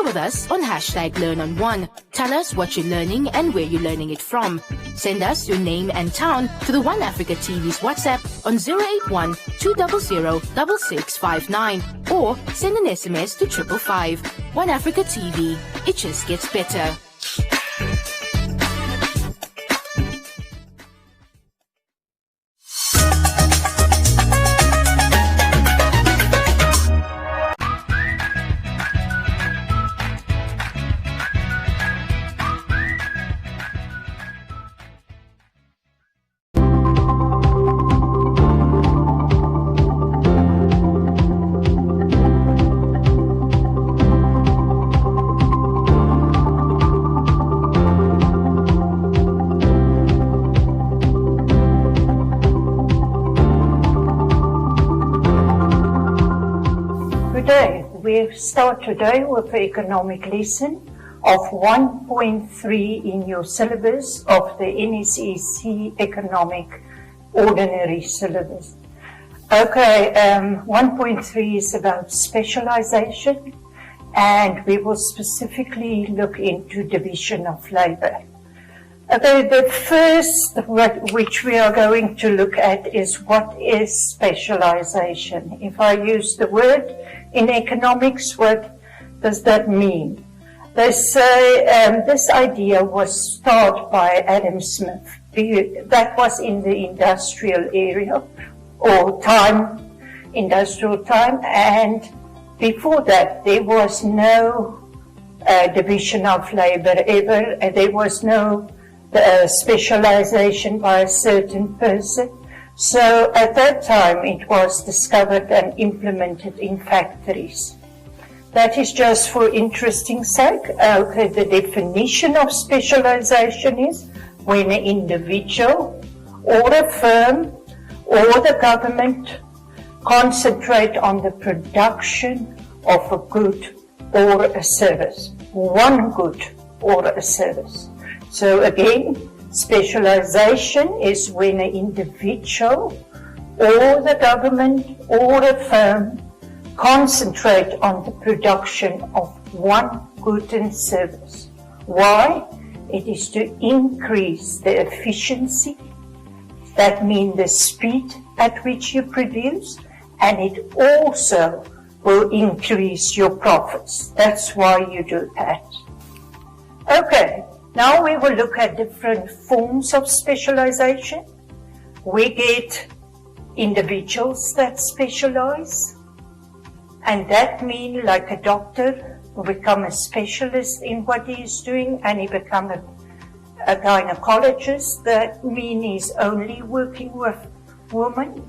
with us on #LearnOn1. Tell us what you're learning and where you're learning it from. Send us your name and town to the One Africa TV's WhatsApp on 081 200 6659 or send an SMS to 555. One Africa TV. It just gets better. We start today with the economic lesson of 1.3 in your syllabus of the NSEC Economic Ordinary Syllabus. Okay, 1.3 is about specialization, and we will specifically look into division of labor. Okay, the first which we are going to look at is what is specialization. If I use the word in economics, what does that mean? They say this idea was started by Adam Smith. That was in the industrial area or time, industrial time, and before that there was no division of labor ever. There was no specialization by a certain person. So at that time it was discovered and implemented in factories. That is just for interesting sake. Okay, the definition of specialization is when an individual or a firm or the government concentrate on the production of a good or a service. One good or a service. So again, specialization is when an individual or the government or a firm concentrate on the production of one good and service. Why? It is to increase the efficiency, that means the speed at which you produce, and it also will increase your profits. That's why you do that. Okay. Now we will look at different forms of specialization. We get individuals that specialize, and that means like a doctor who become a specialist in what he is doing, and he become a gynecologist. That means he's only working with women.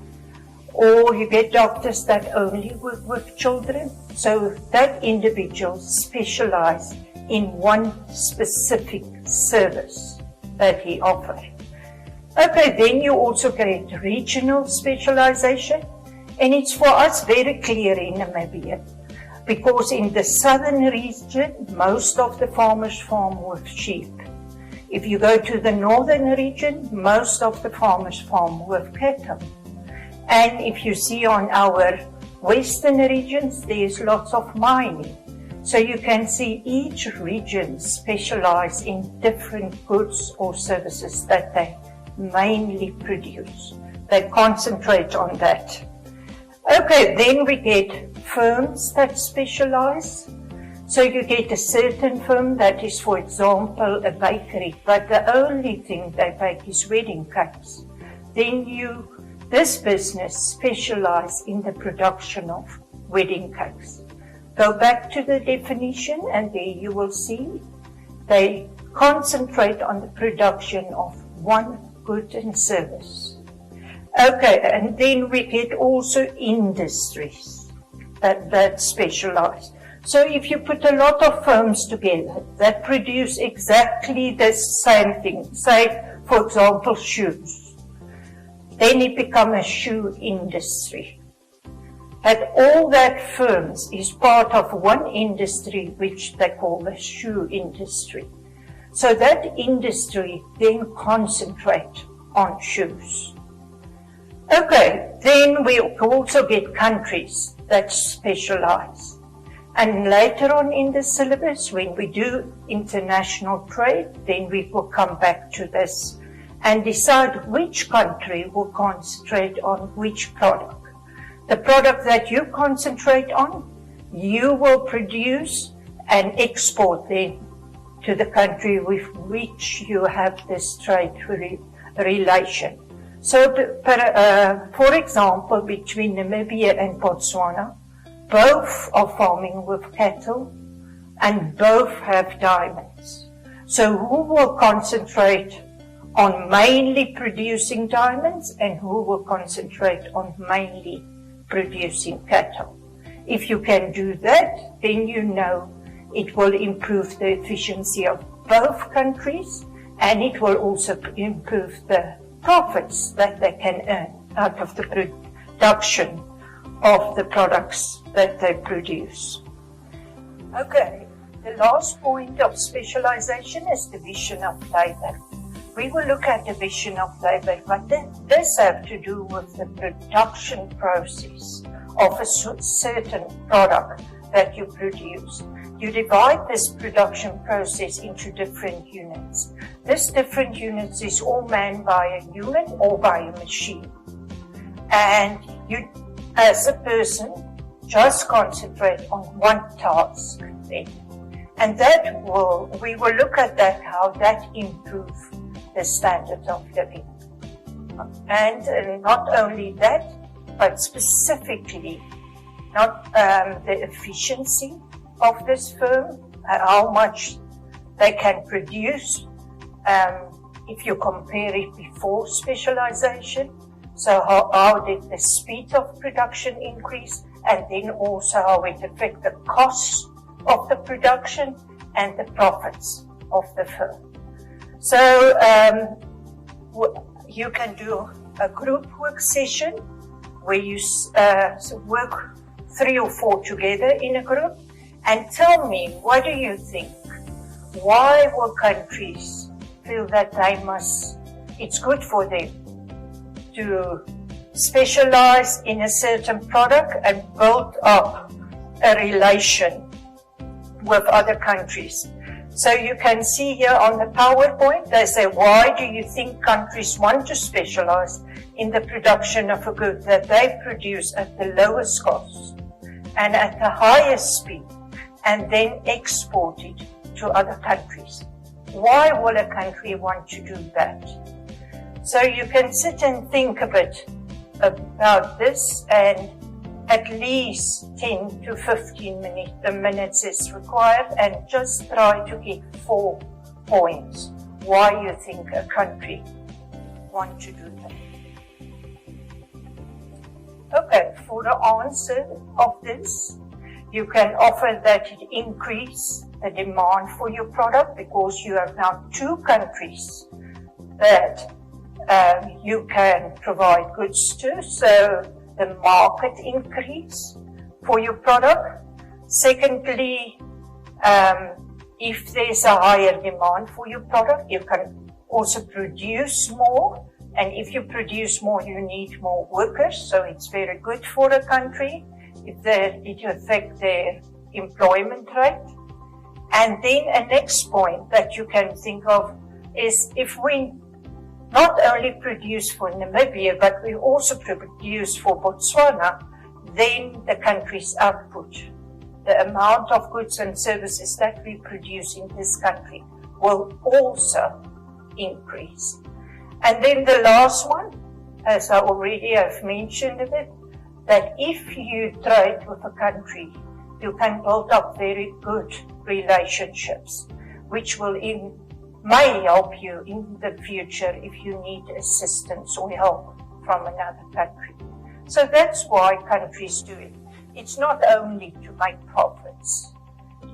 Or you get doctors that only work with children. So that individual specializes in one specific service that he offers. Okay, then you also get regional specialization, and it's for us very clear in Namibia, because in the southern region, most of the farmers farm with sheep. If you go to the northern region, most of the farmers farm with cattle. And if you see on our western regions, there's lots of mining. So you can see each region specialize in different goods or services that they mainly produce. They concentrate on that. Okay, then we get firms that specialize. So you get a certain firm that is, for example, a bakery, but the only thing they bake is wedding cakes. Then this business specialize in the production of wedding cakes. Go back to the definition, and there you will see they concentrate on the production of one good and service. Okay, and then we get also industries that specialize. So if you put a lot of firms together that produce exactly the same thing, say, for example, shoes, then it becomes a shoe industry. But all that firms is part of one industry which they call the shoe industry. So that industry then concentrate on shoes. Okay, then we also get countries that specialize. And later on in the syllabus, when we do international trade, then we will come back to this and decide which country will concentrate on which product. The product that you concentrate on, you will produce and export then to the country with which you have this trade relation. So, for example, between Namibia and Botswana, both are farming with cattle and both have diamonds. So who will concentrate on mainly producing diamonds and who will concentrate on mainly producing cattle? If you can do that, then you know it will improve the efficiency of both countries, and it will also improve the profits that they can earn out of the production of the products that they produce. Okay, the last point of specialization is division of labor. We will look at division of labor, but this has to do with the production process of a certain product that you produce. You divide this production process into different units. This different units is all manned by a human or by a machine. And you, as a person, just concentrate on one task then. And we will look at that, how that improves the standard of living. And not only that, but specifically, not the efficiency of this firm, how much they can produce, if you compare it before specialization. So how did the speed of production increase, and then also how it affects the cost of the production and the profits of the firm. So you can do a group work session where you work 3 or 4 together in a group, and tell me, what do you think? Why will countries feel that it's good for them to specialize in a certain product and build up a relation with other countries? So you can see here on the PowerPoint, they say, why do you think countries want to specialize in the production of a good that they produce at the lowest cost and at the highest speed, and then export it to other countries? Why will a country want to do that? So you can sit and think a bit about this, and at least 10 to 15 minutes is required, and just try to get 4 points why you think a country wants to do that. Okay, for the answer of this, you can offer that it increase the demand for your product because you have now 2 countries that you can provide goods to, so the market increase for your product. Secondly, if there's a higher demand for your product, you can also produce more, and if you produce more, you need more workers, so it's very good for a country if it affects their employment rate. And then a next point that you can think of is if we not only produce for Namibia, but we also produce for Botswana, then the country's output, the amount of goods and services that we produce in this country, will also increase. And then the last one, as I already have mentioned a bit, that if you trade with a country, you can build up very good relationships, which may help you in the future if you need assistance or help from another country. So that's why countries do it. It's not only to make profits,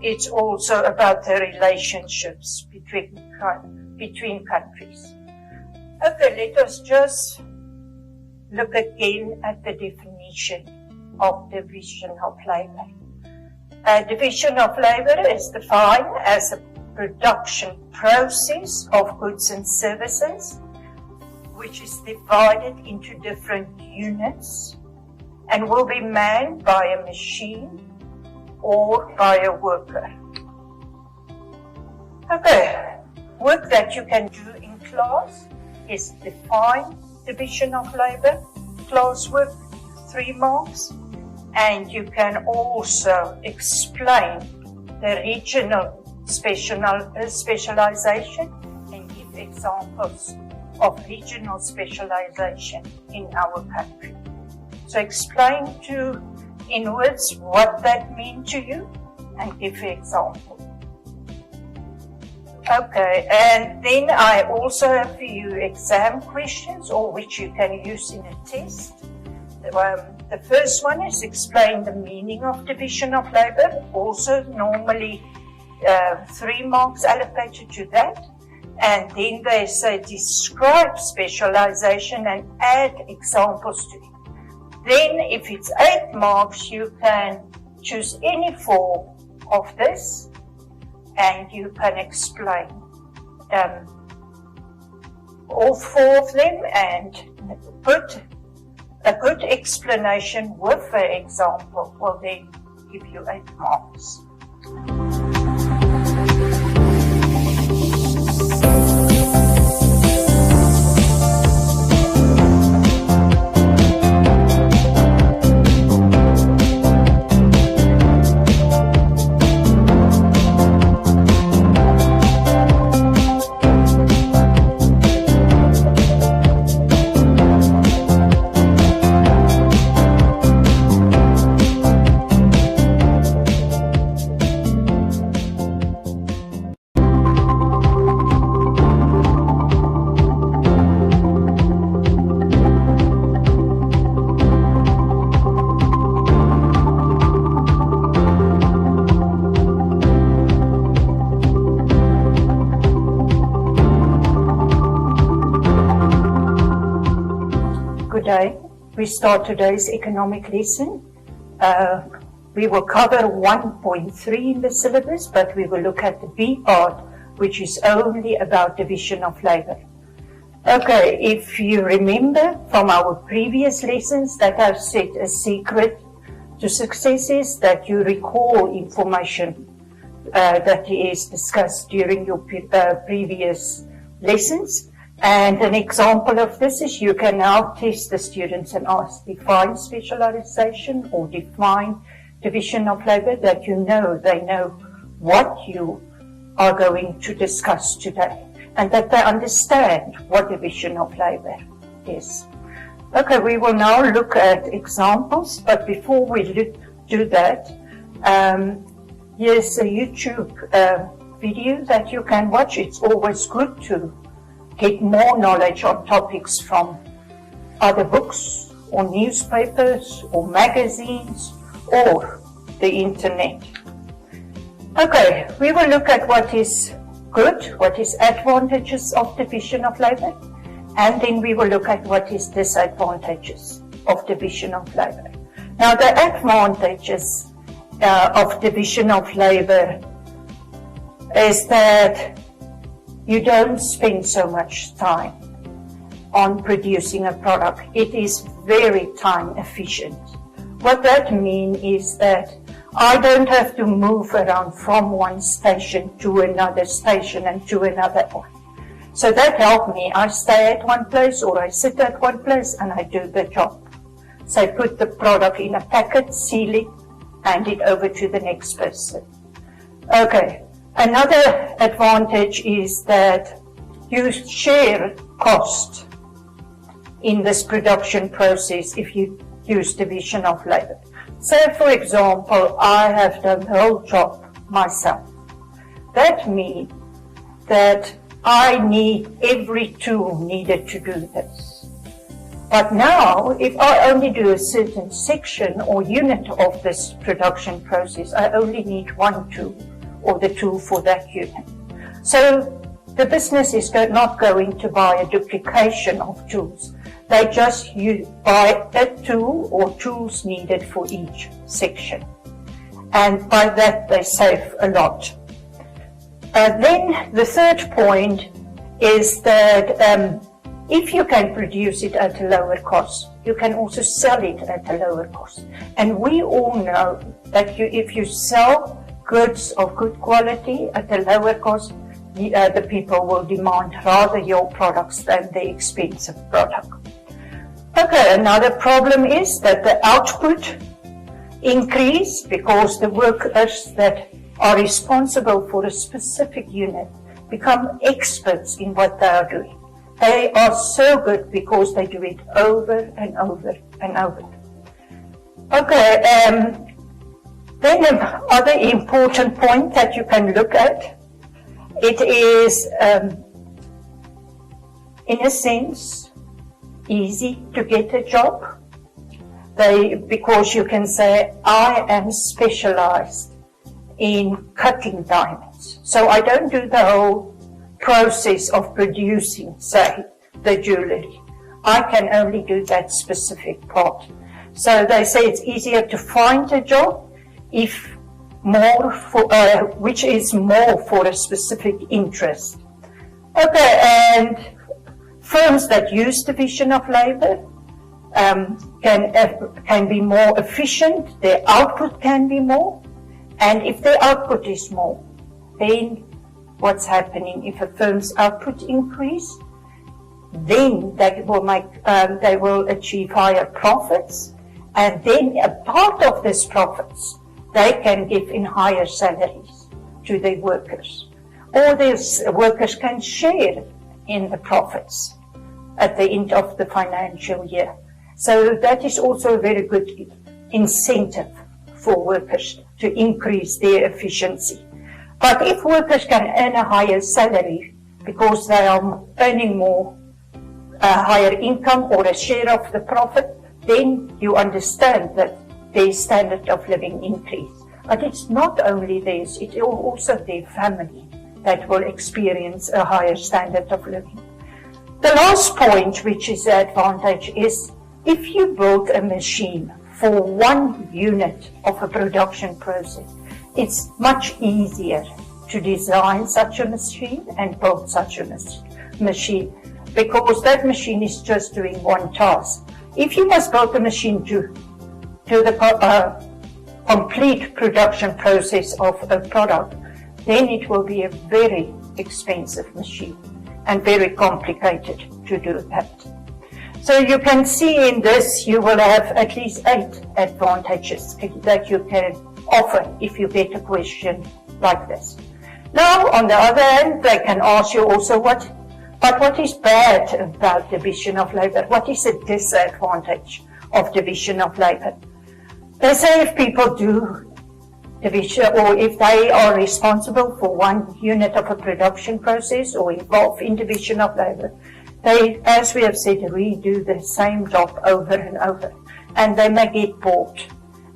it's also about the relationships between countries. Okay, let us just look again at the definition of division of labor. Division of labor is defined as a production process of goods and services, which is divided into different units and will be manned by a machine or by a worker. Okay, work that you can do in class is define division of labor, classwork, 3 marks, and you can also explain the regional specialization and give examples of regional specialization in our country. So explain in words what that means to you and give an example. Okay, and then I also have for you exam questions, or which you can use in a test. The first one is explain the meaning of division of labor, also normally 3 marks allocated to that. And then they say describe specialization and add examples to it. Then if it's 8 marks, you can choose any 4 of this and you can explain all 4 of them and put a good explanation with the example will then give you 8 marks. We start today's economic lesson. We will cover 1.3 in the syllabus, but we will look at the B part, which is only about division of labor. Okay, if you remember from our previous lessons that I've said a secret to success is that you recall information that is discussed during your previous lessons. And an example of this is you can now test the students and ask, define specialization or define division of labor, that they know what you are going to discuss today and that they understand what division of labor is. Okay, we will now look at examples, but before we do that, here's a YouTube video that you can watch. It's always good to get more knowledge on topics from other books or newspapers or magazines or the internet. Okay, we will look at what is good, what is advantages of division of labor, and then we will look at what is disadvantages of division of labor. Now, the advantages of division of labor is that you don't spend so much time on producing a product. It is very time efficient. What that means is that I don't have to move around from one station to another station and to another one. So that helped me. I stay at one place or I sit at one place and I do the job. So I put the product in a packet, seal it, hand it over to the next person. Okay. Another advantage is that you share cost in this production process if you use division of labor. So, for example, I have done the whole job myself. That means that I need every tool needed to do this. But now, if I only do a certain section or unit of this production process, I only need one tool, or the tool for that unit. So the business is not going to buy a duplication of tools. They just buy a tool or tools needed for each section. And by that they save a lot. Then the third point is that If you can produce it at a lower cost, you can also sell it at a lower cost. And we all know that if you sell goods of good quality at a lower cost, the people will demand rather your products than the expensive product. Okay, another problem is that the output increase because the workers that are responsible for a specific unit become experts in what they are doing. They are so good because they do it over and over and over. Okay, then another important point that you can look at, it is, in a sense, easy to get a job. Because you can say, I am specialized in cutting diamonds. So I don't do the whole process of producing, say, the jewelry. I can only do that specific part. So they say it's easier to find a job if more for, which is more for a specific interest. Okay, and firms that use division of labor can be more efficient, their output can be more, and if their output is more, then what's happening? If a firm's output increase, then they will achieve higher profits, and then a part of these profits they can give in higher salaries to their workers, or their workers can share in the profits at the end of the financial year. So that is also a very good incentive for workers to increase their efficiency. But if workers can earn a higher salary because they are earning more, higher income or a share of the profit, then you understand that their standard of living increase. But it's not only theirs, it's also their family that will experience a higher standard of living. The last point, which is the advantage, is if you build a machine for one unit of a production process, it's much easier to design such a machine and build such a machine, because that machine is just doing one task. If you must build a machine to the complete production process of a product, then it will be a very expensive machine and very complicated to do that. So you can see in this you will have at least 8 advantages that you can offer if you get a question like this. Now, on the other hand, they can ask you also what is bad about division of labor? What is the disadvantage of division of labor? They say if people do division, or if they are responsible for one unit of a production process or involved in division of labor, they, as we have said, redo the same job over and over, and they may get bored.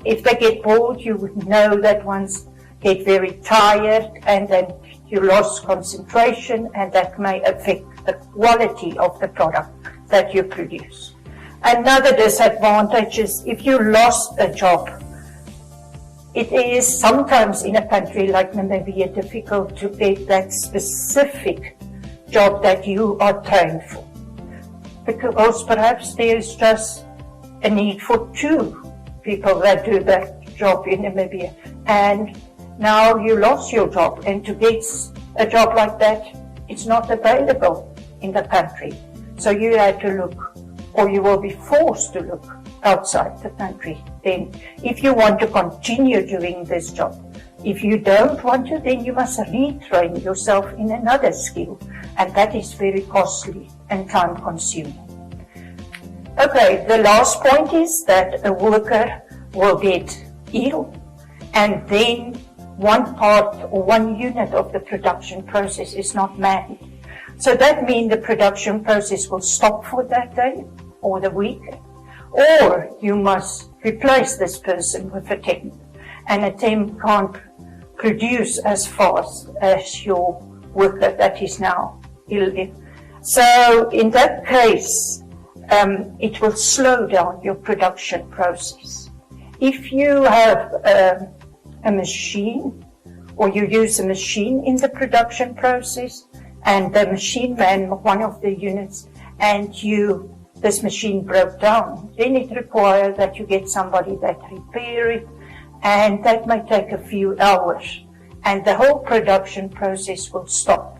If they get bored, you would know that ones get very tired, and then you lost concentration, and that may affect the quality of the product that you produce. Another disadvantage is if you lost a job, it is sometimes in a country like Namibia difficult to get that specific job that you are trained for, because perhaps there is just a need for 2 people that do that job in Namibia, and now you lost your job, and to get a job like that, it's not available in the country. So you have to look, or you will be forced to look outside the country. Then, if you want to continue doing this job, if you don't want to, then you must retrain yourself in another skill, and that is very costly and time-consuming. Okay, the last point is that a worker will get ill, and then one part or one unit of the production process is not manned. So that means the production process will stop for that day or the week, or you must replace this person with a temp, and a temp can't produce as fast as your worker that is now ill. So in that case, it will slow down your production process. If you have a machine, or you use a machine in the production process, and the machine man, one of the units, and this machine broke down, then it requires that you get somebody that repair it, and that may take a few hours, and the whole production process will stop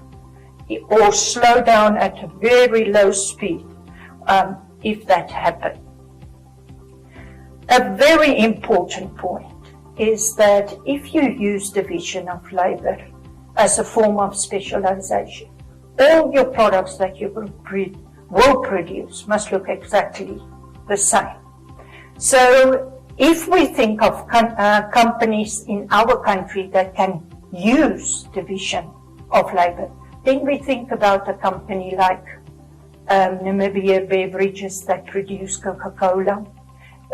or slow down at a very low speed if that happens. A very important point is that if you use division of labor as a form of specialization, all your products that you will produce must look exactly the same. So if we think of companies in our country that can use division of labor, then we think about a company like Namibia Beverages that produce Coca-Cola.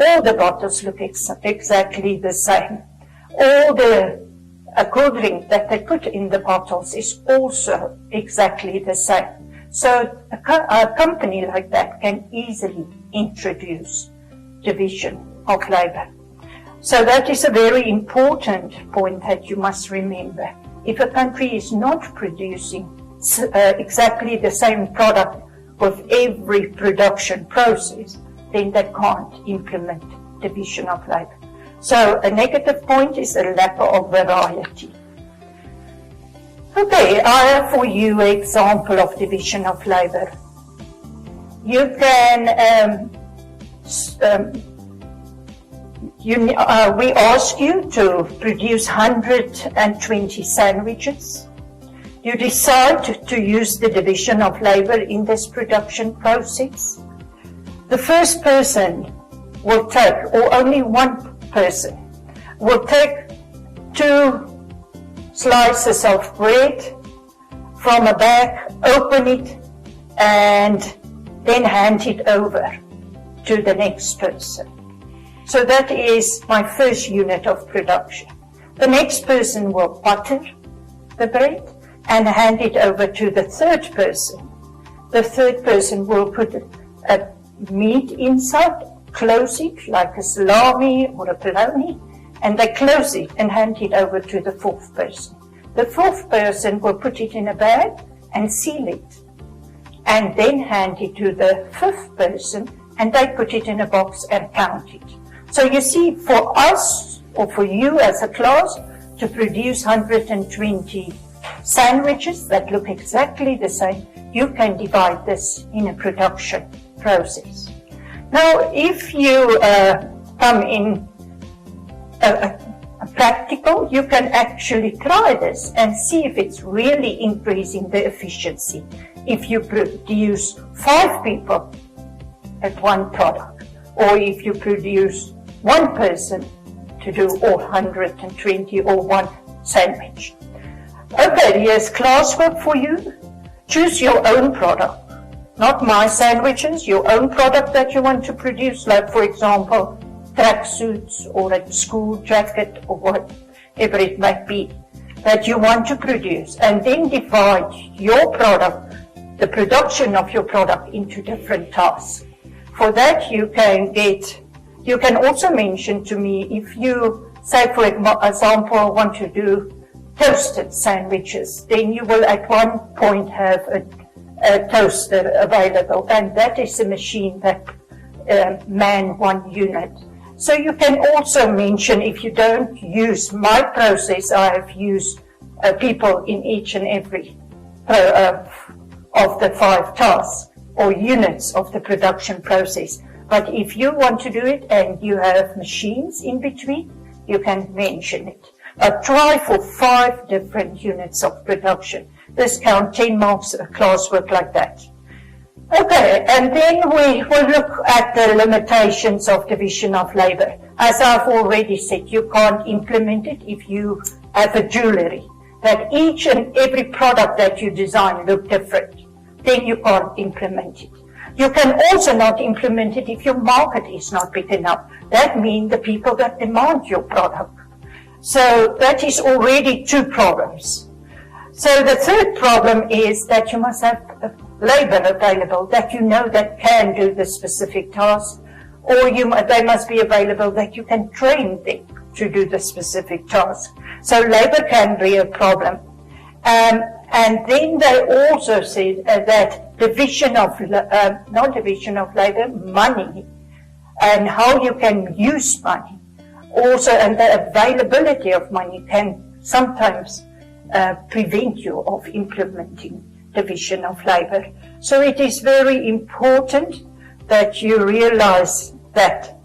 All the bottles look exactly the same. All the cold drink that they put in the bottles is also exactly the same. So a company like that can easily introduce division of labor. So that is a very important point that you must remember. If a country is not producing exactly the same product with every production process, then they can't implement division of labor. So a negative point is a lack of variety. Okay, I have for you an example of division of labor. You can, we ask you to produce 120 sandwiches. You decide to use the division of labor in this production process. The first person will take, or only one person, will take 2 slices of bread from a bag, open it, and then hand it over to the next person. So that is my first unit of production. The next person will butter the bread and hand it over to the third person. The third person will put a meat inside, close it like a salami or a bologna, and they close it and hand it over to the fourth person. The fourth person will put it in a bag and seal it, and then hand it to the fifth person, and they put it in a box and count it. So you see, for us, or for you as a class, to produce 120 sandwiches that look exactly the same, you can divide this in a production process. Now, if you come in practical, you can actually try this and see if it's really increasing the efficiency. If you produce 5 people at one product, or if you produce 1 person to do all 120 or 1 sandwich. Okay, here's classwork for you. Choose your own product. Not my sandwiches, your own product that you want to produce, like for example, tracksuits or a school jacket or whatever it might be that you want to produce, and then divide your product, the production of your product, into different tasks. For that you can also mention to me if you say, for example, want to do toasted sandwiches, then you will at one point have a toaster available, and that is a machine that man 1 unit. So you can also mention, if you don't use my process, I have used people in each and every of the 5 tasks or units of the production process. But if you want to do it and you have machines in between, you can mention it. But try for 5 different units of production. This counts 10 marks a classwork like that. Okay, and then we will look at the limitations of division of labor. As I've already said, you can't implement it if you have a jewelry, that each and every product that you design look different. Then you can't implement it. You can also not implement it if your market is not big enough. That means the people that demand your product. So that is already 2 problems. So the third problem is that you must have labor available that you know that can do the specific task, or they must be available that you can train them to do the specific task. So labor can be a problem. And then they also said that division of, not division of labor, money, and how you can use money also, and the availability of money can sometimes prevent you of implementing division of labor. So it is very important that you realize that.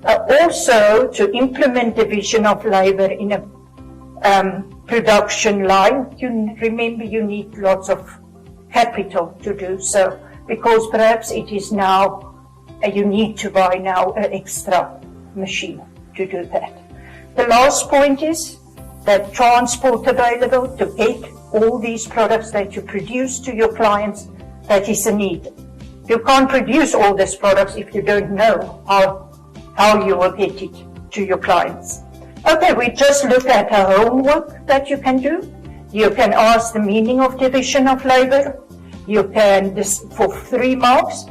Also, to implement division of labor in a production line, remember you need lots of capital to do so, because perhaps it is now, you need to buy now an extra machine to do that. The last point is that transport available to get all these products that you produce to your clients, that is a need. You can't produce all these products if you don't know how you will get it to your clients. Okay, we just look at a homework that you can do. You can ask the meaning of division of labor. You can, for 3 marks,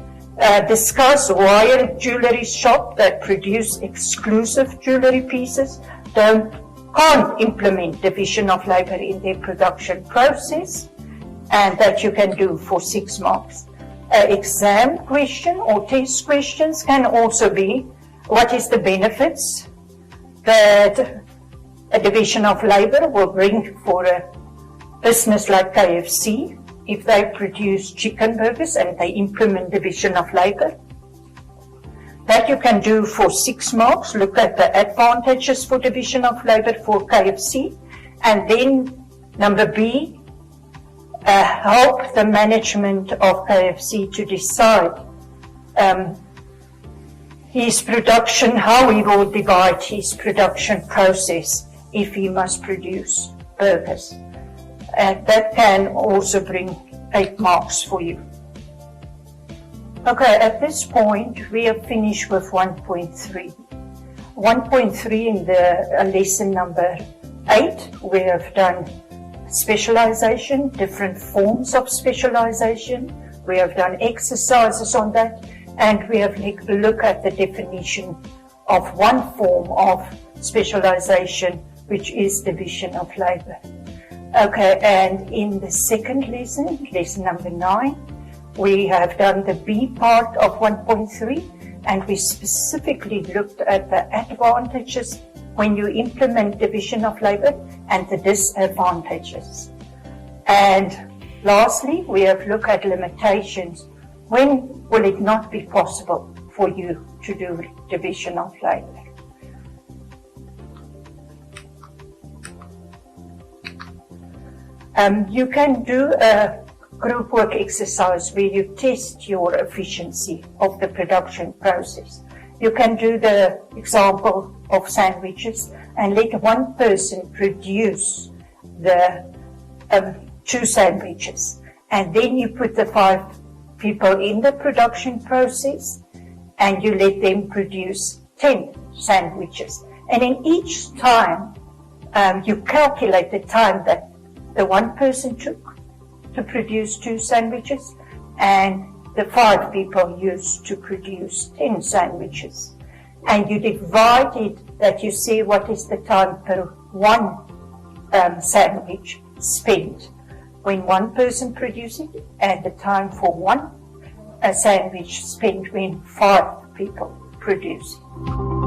discuss why a jewelry shop that produce exclusive jewelry pieces can't implement division of labor in their production process, and that you can do for 6 marks. Exam question or test questions can also be, what is the benefits that a division of labor will bring for a business like KFC if they produce chicken burgers and they implement division of labor? That you can do for 6 marks. Look at the advantages for division of labor for KFC. And then number B, help the management of KFC to decide his production, how he will divide his production process if he must produce burgers. And that can also bring 8 marks for you. Okay, at this point we have finished with 1.3. 1.3 in the lesson number 8, we have done specialization, different forms of specialization. We have done exercises on that, and we have looked at the definition of one form of specialization, which is division of labor. Okay, and in the second lesson, lesson number 9, we have done the B part of 1.3, and we specifically looked at the advantages when you implement division of labor and the disadvantages. And lastly, we have looked at limitations. When will it not be possible for you to do division of labor? You can do a group work exercise where you test your efficiency of the production process. You can do the example of sandwiches and let one person produce the 2 sandwiches, and then you put the 5 people in the production process and you let them produce 10 sandwiches. And in each time you calculate the time that the one person took to produce 2 sandwiches and the 5 people used to produce 10 sandwiches. And you divide it, that you see what is the time per one sandwich spent when one person produces it, and the time for one sandwich spent when 5 people produce it.